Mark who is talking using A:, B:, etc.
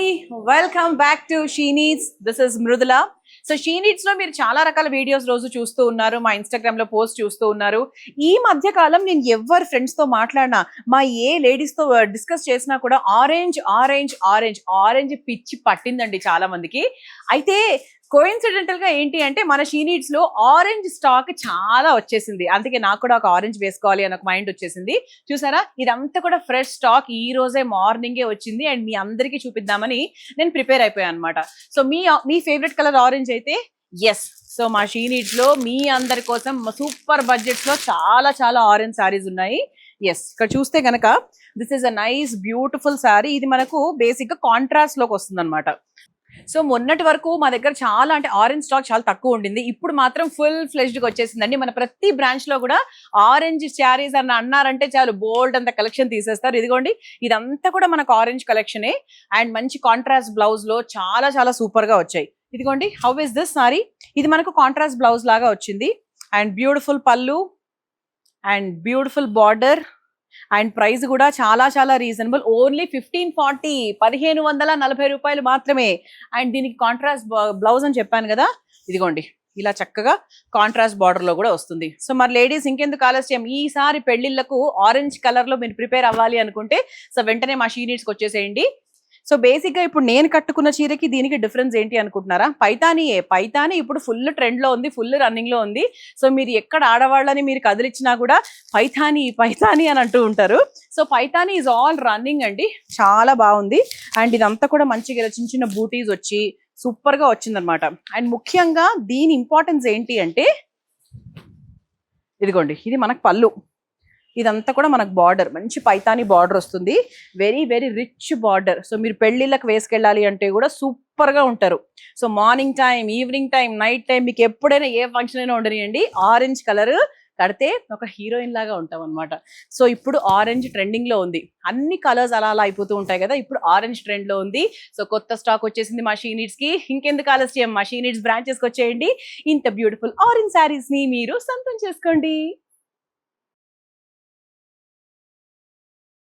A: Hi welcome back to she needs. This is Mridula. So she needs లో మీరు చాలా రకాల వీడియోస్ రోజు చూస్తూ ఉన్నారు, మా ఇన్స్టాగ్రామ్ లో పోస్ట్ చూస్తూ ఉన్నారు. ఈ మధ్య కాలం నేను ఎవరి ఫ్రెండ్స్ తో మాట్లాడినా, మా ఏ లేడీస్ తో డిస్కస్ చేసినా కూడా ఆరెంజ్ ఆరెంజ్ ఆరెంజ్ ఆరెంజ్ పిచ్చి పట్టిందండి చాలా మందికి. అయితే కోఇన్సిడెంటల్ గా ఏంటి అంటే మన షీ నీడ్స్ లో ఆరెంజ్ స్టాక్ చాలా వచ్చేసింది. అందుకే నాకు కూడా ఒక ఆరెంజ్ వేసుకోవాలి అని ఒక మైండ్ వచ్చేసింది. చూసారా, ఇదంతా కూడా ఫ్రెష్ స్టాక్ ఈ రోజే మార్నింగే వచ్చింది అండ్ మీ అందరికీ చూపిద్దామని నేను ప్రిపేర్ అయిపోయాను అనమాట. సో మీ ఫేవరెట్ కలర్ ఆరెంజ్ అయితే ఎస్, సో మా షీ నీడ్స్ లో మీ అందరి కోసం సూపర్ బడ్జెట్స్ లో చాలా చాలా ఆరెంజ్ శారీస్ ఉన్నాయి. ఎస్, ఇక్కడ చూస్తే గనక this is a nice beautiful sari. ఇది మనకు బేసిక్ గా కాంట్రాస్ట్ లోకి వస్తుంది అనమాట. సో మొన్నటి వరకు మా దగ్గర చాలా అంటే ఆరెంజ్ స్టాక్ చాలా తక్కువ ఉండింది. ఇప్పుడు మాత్రం ఫుల్ ఫ్లెజ్డ్ గా వచ్చేసిందండి. మన ప్రతి బ్రాంచ్ లో కూడా ఆరెంజ్ శారీస్ అని అన్నారంటే చాలు బోల్డ్ అంత కలెక్షన్ తీసేస్తారు. ఇదిగోండి, ఇదంతా కూడా మనకు ఆరెంజ్ కలెక్షనే అండ్ మంచి కాంట్రాస్ట్ బ్లౌజ్ లో చాలా చాలా సూపర్ గా వచ్చాయి. ఇదిగోండి, హౌ ఇస్ దిస్ సారీ. ఇది మనకు కాంట్రాస్ట్ బ్లౌజ్ లాగా వచ్చింది అండ్ బ్యూటిఫుల్ పళ్ళు and beautiful border and price కూడా చాలా చాలా రీజనబుల్. ఓన్లీ 1540, 1540 రూపాయలు మాత్రమే. అండ్ దీనికి కాంట్రాస్ట్ బ్లౌజ్ అని చెప్పాను కదా, ఇదిగోండి ఇలా చక్కగా కాంట్రాస్ట్ బార్డర్ లో కూడా వస్తుంది. సో మరి లేడీస్ ఇంకెందుకు ఆలస్యం, ఈసారి పెళ్లిళ్లకు ఆరెంజ్ కలర్ లో మీరు ప్రిపేర్ అవ్వాలి అనుకుంటే సో వెంటనే మా షీ నీడ్స్కి వచ్చేసేయండి. సో బేసిక్ గా ఇప్పుడు నేను కట్టుకున్న చీరకి దీనికి డిఫరెన్స్ ఏంటి అనుకుంటున్నారా? పైతానీయే. పైతానీ ఇప్పుడు ఫుల్ ట్రెండ్ లో ఉంది, ఫుల్ రన్నింగ్ లో ఉంది. సో మీరు ఎక్కడ ఆడవాళ్ళని మీరు కదిలిచ్చినా కూడా పైతానీ పైతానీ అని అంటూ ఉంటారు. So Paithani is all running అండి, చాలా బాగుంది. అండ్ ఇదంతా కూడా మంచిగా చిన్న చిన్న బూటీస్ వచ్చి సూపర్ గా వచ్చిందనమాట. అండ్ ముఖ్యంగా దీని ఇంపార్టెన్స్ ఏంటి అంటే ఇదిగోండి, ఇది మనకు పళ్ళు, ఇదంతా కూడా మనకు బార్డర్ మంచి పైతానీ బార్డర్ వస్తుంది. Very very rich border. So మీరు పెళ్లిళ్ళకి వేసుకెళ్ళాలి అంటే కూడా సూపర్ గా ఉంటారు. So morning time, evening time, night time, మీకు ఎప్పుడైనా ఏ ఫంక్షన్ అయినా ఉండనియండి, ఆరెంజ్ కలర్ కడితే ఒక హీరోయిన్ లాగా ఉంటాం అనమాట. సో ఇప్పుడు ఆరెంజ్ ట్రెండింగ్ లో ఉంది. అన్ని కలర్స్ అలా అలా అయిపోతూ ఉంటాయి కదా, ఇప్పుడు ఆరెంజ్ ట్రెండ్ లో ఉంది. సో కొత్త స్టాక్ వచ్చేసింది మా షీ నీడ్స్ కి. ఇంకెందుకు ఆలస్యం, మా షీ నీడ్స్ బ్రాంచెస్ కి వచ్చేయండి. ఇంత బ్యూటిఫుల్ ఆరెంజ్ శారీస్ ని మీరు సొంతం చేసుకోండి.